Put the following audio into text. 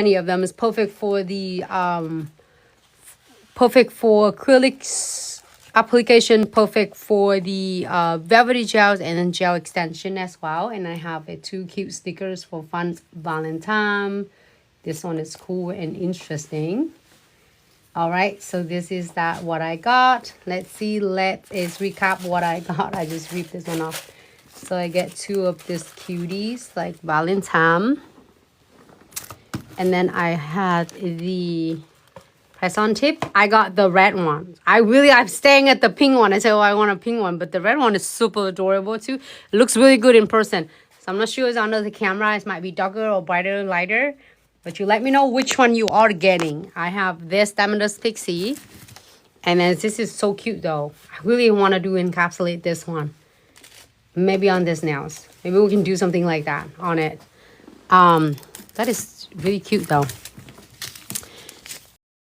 Many of them is perfect for the perfect for acrylics application, perfect for the velvety gels and then gel extension as well. And I have 2 cute stickers for fun Valentine. This one is cool and interesting. All right, so this is what I got. Let's recap what I got. I just ripped this one off. So I get 2 of these cuties like Valentine. And then I had the press-on tip. I got the red one. I'm staying at the pink one. I said, oh, I want a pink one. But the red one is super adorable too. It looks really good in person. So I'm not sure it's under the camera. It might be darker or brighter, lighter. But you let me know which one you are getting. I have this Diamondus Pixie. And then this is so cute though. I really want to encapsulate this one. Maybe on this nails. Maybe we can do something like that on it. That is really cute though.